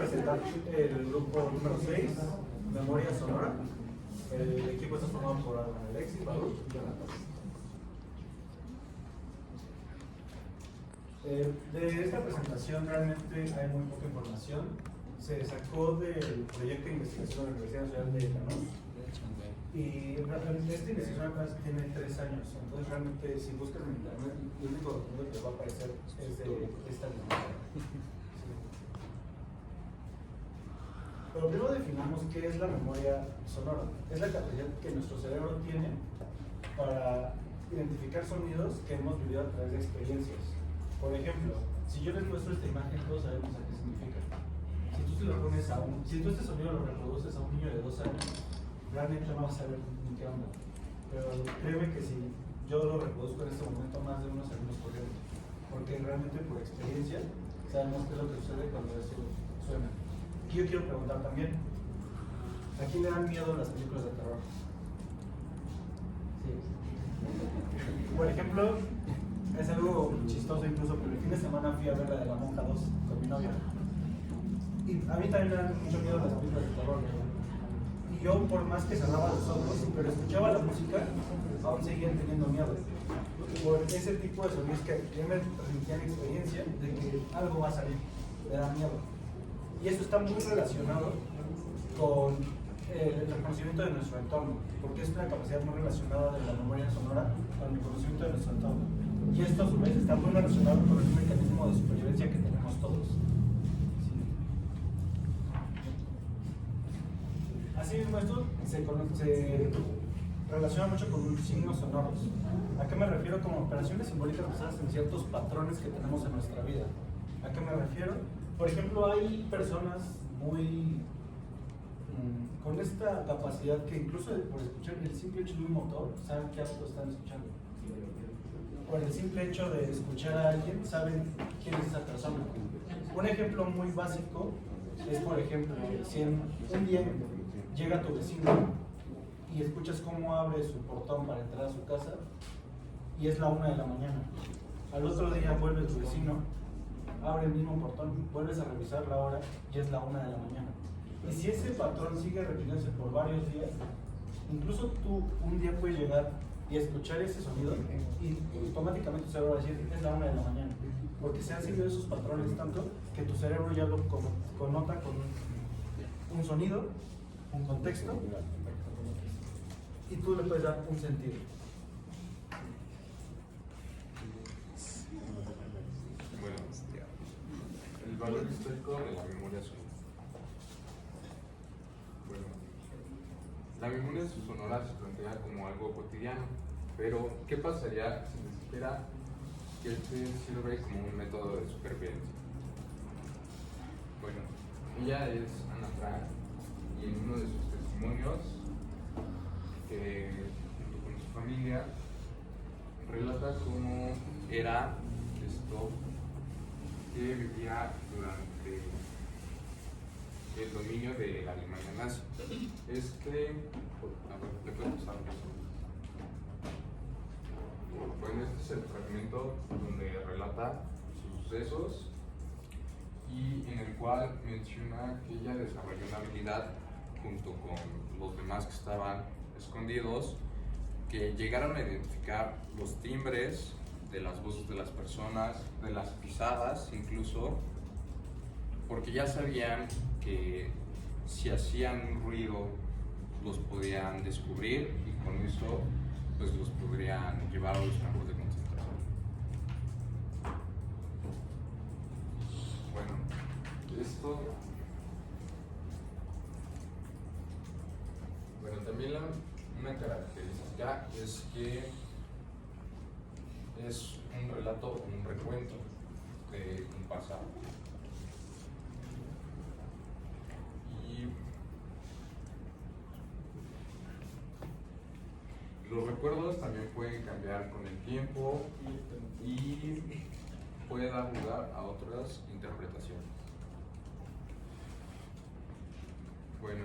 presentar el grupo número 6, Memoria Sonora. El equipo está formado por Alexis, Baruch y Jonathan. De esta presentación realmente hay muy poca información. Se sacó del proyecto de investigación de la Universidad Nacional de Lanús. Y esta investigación apenas tiene 3 años. Entonces realmente si buscan en internet, el único documento que les va a aparecer es de esta universidad. Pero primero definamos qué es la memoria sonora. Es la capacidad que nuestro cerebro tiene para identificar sonidos que hemos vivido a través de experiencias. Por ejemplo, si yo les muestro esta imagen, todos sabemos a qué significa. Si tú se lo pones si tú este sonido lo reproduces a un niño de 2 años, realmente no vas a saber ni qué onda. Pero créeme que si yo lo reproduzco en este momento, más de uno salimos corriendo. Porque realmente por experiencia sabemos qué es lo que sucede cuando eso suena. Aquí yo quiero preguntar también, ¿a quién le dan miedo las películas de terror? Sí. Por ejemplo, es algo chistoso incluso, pero el fin de semana fui a ver la de La Monja 2 con mi novia. Y a mí también me dan mucho miedo las películas de terror. Y yo, por más que cerraba los ojos, pero escuchaba la música, aún seguía teniendo miedo. Por ese tipo de sonidos que ya me transmitían experiencia de que algo va a salir, me da miedo. Y eso está muy relacionado con el reconocimiento de nuestro entorno, porque es una capacidad muy relacionada de la memoria sonora con el conocimiento de nuestro entorno. Y esto a su vez está muy relacionado con el mecanismo de supervivencia que tenemos todos. Asimismo, esto se relaciona mucho con signos sonoros. ¿A qué me refiero? Como operaciones simbólicas basadas en ciertos patrones que tenemos en nuestra vida. ¿A qué me refiero? Por ejemplo, hay personas muy con esta capacidad que incluso por escuchar el simple hecho de un motor, saben qué auto están escuchando. Por el simple hecho de escuchar a alguien, saben quién es esa persona. Un ejemplo muy básico es, por ejemplo, si un día llega tu vecino y escuchas cómo abre su portón para entrar a su casa y es la 1 de la mañana. Al otro día vuelve tu vecino, abre el mismo portón, vuelves a revisar la hora y es la 1 de la mañana. Y si ese patrón sigue repitiéndose por varios días, incluso tú un día puedes llegar y escuchar ese sonido y automáticamente tu cerebro va a decir es la 1 de la mañana, porque se han seguido esos patrones tanto que tu cerebro ya lo connota con un sonido, un contexto, y tú le puedes dar un sentido. Bueno, el valor histórico de la memoria sonora. Bueno, la memoria sonora se plantea como algo cotidiano, pero ¿qué pasaría si ni siquiera que este sirve como un método de supervivencia? Bueno, ella es Ana Frank y en uno de sus testimonios, junto con su familia, relata cómo era esto que vivía durante el dominio de la Alemania nazi. A ver, ¿le puedes pasar? Bueno, este es el fragmento donde relata sus sucesos y en el cual menciona que ella desarrolló una habilidad junto con los demás que estaban escondidos, que llegaron a identificar los timbres de las voces de las personas, de las pisadas incluso, porque ya sabían que si hacían un ruido los podían descubrir y con eso pues los podrían llevar a los campos de concentración. También una característica es que es un relato, un recuento de un pasado. Y los recuerdos también pueden cambiar con el tiempo y puede dar lugar a otras interpretaciones. Bueno,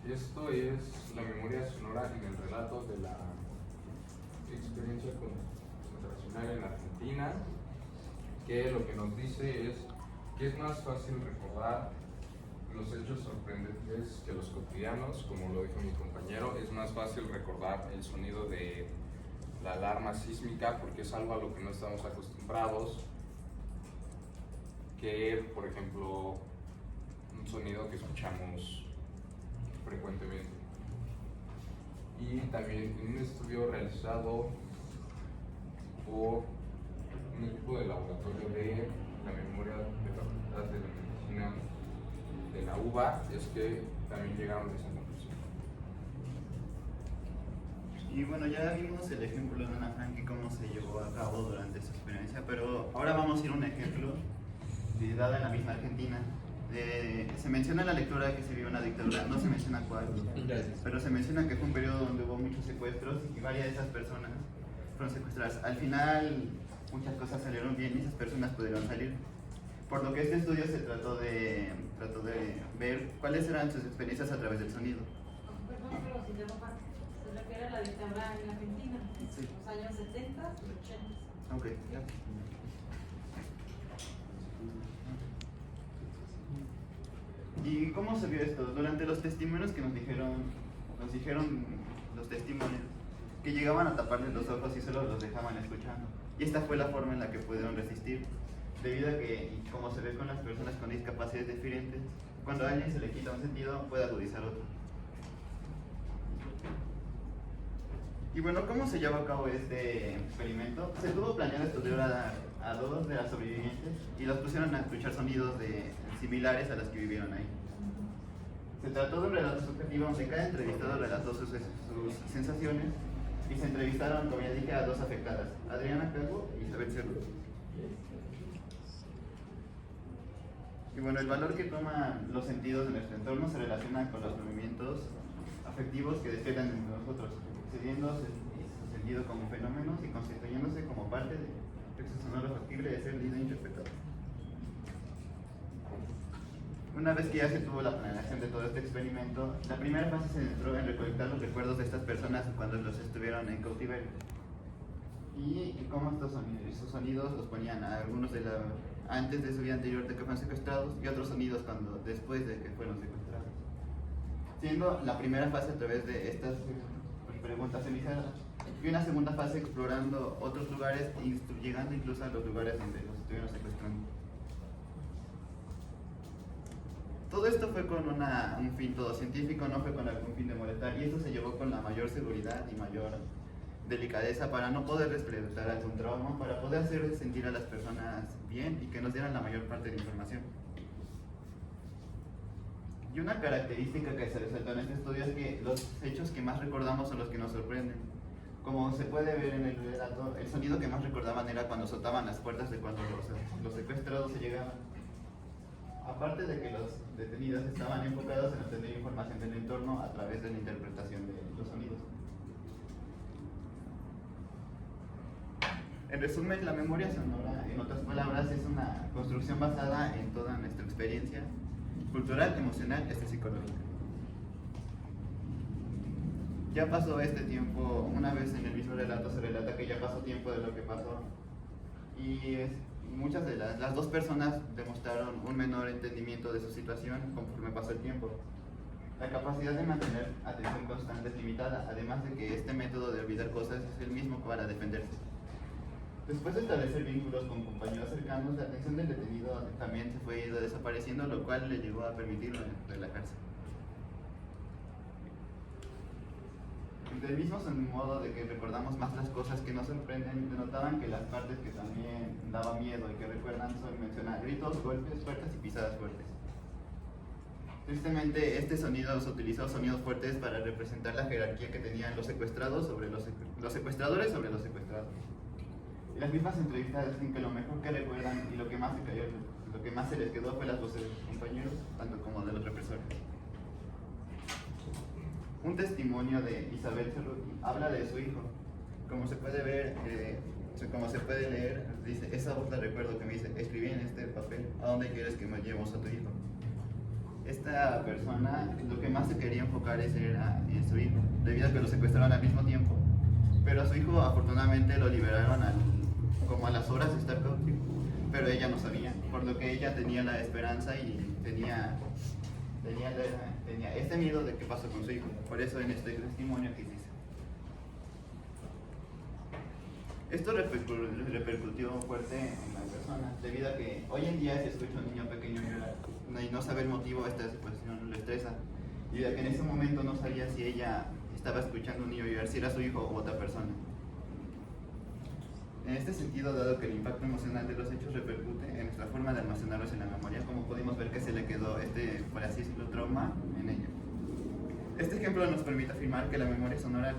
esto es la memoria sonora en el relato de la experiencia concentracional en Argentina, que lo que nos dice es que es más fácil recordar los hechos sorprendentes que los cotidianos, como lo dijo mi compañero, es más fácil recordar el sonido de la alarma sísmica porque es algo a lo que no estamos acostumbrados, que por ejemplo un sonido que escuchamos frecuentemente. Y también en un estudio realizado por un equipo de laboratorio de la memoria de la Facultad de Medicina de la UBA, es que también llegaron a esa conclusión. Y bueno, ya vimos el ejemplo de Ana Frank y cómo se llevó a cabo durante su experiencia, pero ahora vamos a ir a un ejemplo dado en la misma Argentina. Se menciona en la lectura que se vio una dictadura, no se menciona cuál, pero se menciona que fue un periodo donde hubo muchos secuestros y varias de esas personas fueron secuestradas. Al final muchas cosas salieron bien y esas personas pudieron salir. Por lo que este estudio se trató de ver cuáles eran sus experiencias a través del sonido. Perdón, pero si se refiere a la dictadura en Argentina, Sí. los años 70 y 80. Ok, ya. ¿Y cómo se vio esto? Durante los testimonios que nos dijeron los testimonios, que llegaban a taparles los ojos y solo los dejaban escuchando. Y esta fue la forma en la que pudieron resistir, debido a que, como se ve con las personas con discapacidades diferentes, cuando a alguien se le quita un sentido, puede agudizar otro. Y bueno, ¿cómo se lleva a cabo este experimento? Se tuvo planeado estudiar a dos de las sobrevivientes y los pusieron a escuchar sonidos similares a los que vivieron ahí. Se trató de un relato subjetivo donde cada entrevistado relató sus sensaciones y se entrevistaron, como ya dije, a dos afectadas, Adriana Calvo y Isabel Cerro. Y bueno, el valor que toman los sentidos de nuestro entorno se relaciona con los movimientos afectivos que despiertan en nosotros, excediendo su sentido como fenómenos y constituyéndose como parte del proceso sonoro factible de ser leído e interpretado. Una vez que ya se tuvo la planeación de todo este experimento, la primera fase se centró en recolectar los recuerdos de estas personas cuando los estuvieron en cautiverio. Y cómo estos sonidos los ponían a algunos antes de su vida anterior de que fueron secuestrados y otros sonidos después de que fueron secuestrados. Siendo la primera fase a través de estas preguntas iniciadas y una segunda fase explorando otros lugares y llegando incluso a los lugares donde los estuvieron secuestrando. Todo esto fue con un fin todo científico, no fue con algún fin de molestar, y esto se llevó con la mayor seguridad y mayor delicadeza para no poder despertar algún trauma, para poder hacer sentir a las personas bien y que nos dieran la mayor parte de la información. Y una característica que se resaltó en este estudio es que los hechos que más recordamos son los que nos sorprenden. Como se puede ver en el relato, el sonido que más recordaban era cuando soltaban las puertas de cuando los secuestrados se llegaban. Aparte de que los detenidos estaban enfocados en obtener información del entorno a través de la interpretación de los sonidos. En resumen, la memoria sonora, en otras palabras, es una construcción basada en toda nuestra experiencia cultural, emocional y psicológica. Ya pasó este tiempo, una vez en el mismo relato se relata que ya pasó tiempo de lo que pasó, y muchas de las dos personas demostraron un menor entendimiento de su situación conforme pasó el tiempo. La capacidad de mantener atención constante es limitada, además de que este método de olvidar cosas es el mismo para defenderse. Después de establecer vínculos con compañeros cercanos, la atención del detenido también se fue desapareciendo, lo cual le llevó a permitirlo relajarse. Del mismo modo de que recordamos más las cosas que nos sorprenden, denotaban que las partes que también daban miedo y que recuerdan son mencionar gritos, golpes fuertes y pisadas fuertes. Tristemente, este sonido se utilizó sonidos fuertes para representar la jerarquía que tenían los secuestrados sobre los secuestradores sobre los secuestrados. Y las mismas entrevistas dicen que lo mejor que recuerdan y lo que más se les quedó fue las voces de sus compañeros, tanto como de los represores. Un testimonio de Isabel Cerruti habla de su hijo. Como se puede ver, como se puede leer, dice: esa voz la recuerdo que me dice, escribí en este papel, ¿a dónde quieres que me llevemos a tu hijo? Esta persona lo que más se quería enfocar era en su hijo, debido a que lo secuestraron al mismo tiempo. Pero a su hijo afortunadamente lo liberaron como a las horas de estar cautivo, pero ella no sabía, por lo que ella tenía la esperanza y tenía tenía este miedo de qué pasó con su hijo. Por eso en este testimonio que dice. Esto repercutió fuerte en las personas, debido a que hoy en día si escucha a un niño pequeño llorar y no sabe el motivo, esta situación lo estresa. Y a que en ese momento no sabía si ella estaba escuchando a un niño llorar, si era su hijo o otra persona. En este sentido, dado que el impacto emocional de los hechos repercute en nuestra forma de almacenarlos en la memoria, como pudimos ver que se le quedó por así decirlo, trauma en ella. Este ejemplo nos permite afirmar que la memoria sonora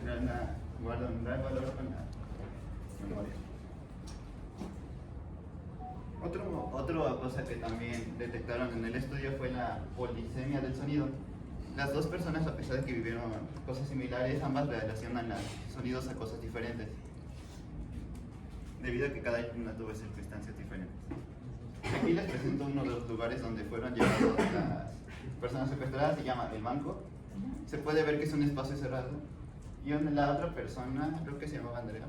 guarda un gran valor con la memoria. Otra cosa que también detectaron en el estudio fue la polisemia del sonido. Las dos personas, a pesar de que vivieron cosas similares, ambas relacionan los sonidos a cosas diferentes, debido a que cada una tuvo circunstancias diferentes. Aquí les presento uno de los lugares donde fueron llevadas las personas secuestradas, se llama El Banco. Se puede ver que es un espacio cerrado. Y la otra persona, creo que se llamaba Andrea,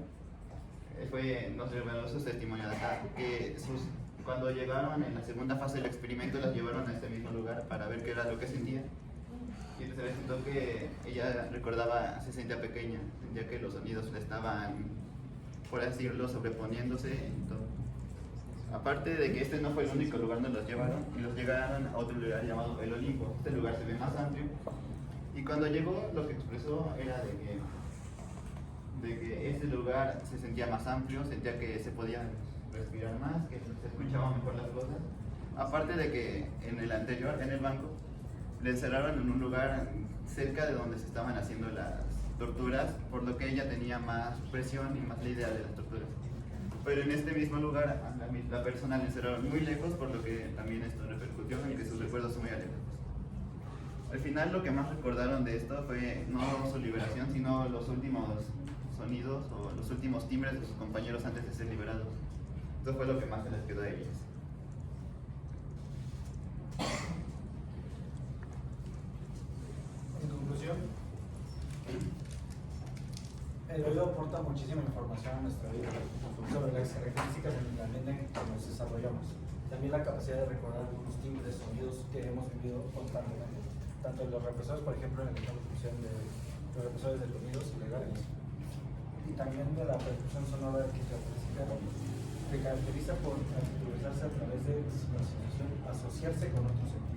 nos reveló su testimonio de acá, que cuando llegaron en la segunda fase del experimento las llevaron a este mismo lugar para ver qué era lo que sentía. Y se resultó que ella se sentía pequeña, sentía que los sonidos le estaban, por así decirlo, sobreponiéndose y todo. Aparte de que este no fue el único lugar donde los llevaron, y los llegaron a otro lugar llamado El Olimpo. Este lugar se ve más amplio, y cuando llegó lo que expresó era de que este lugar se sentía más amplio, sentía que se podía respirar más, que se escuchaban mejor las cosas. Aparte de que en el anterior, en El Banco, le encerraron en un lugar cerca de donde se estaban haciendo las torturas, por lo que ella tenía más presión y más la idea de las torturas. Pero en este mismo lugar a la persona le encerraron muy lejos, por lo que también esto repercutió en que sus recuerdos son muy alejados. Al final lo que más recordaron de esto fue no su liberación, sino los últimos sonidos o los últimos timbres de sus compañeros antes de ser liberados. Esto fue lo que más se les quedó a ellos. En conclusión, el oído aporta muchísima información a nuestra vida sobre las características del ambiente en que nos desarrollamos. También la capacidad de recordar algunos timbres, sonidos que hemos vivido constantemente, tanto en los represores, por ejemplo, en la conclusión de los represores de sonidos ilegales, y también de la percusión sonora que se caracteriza por articularse a través de la asociación, asociarse con otros sentidos.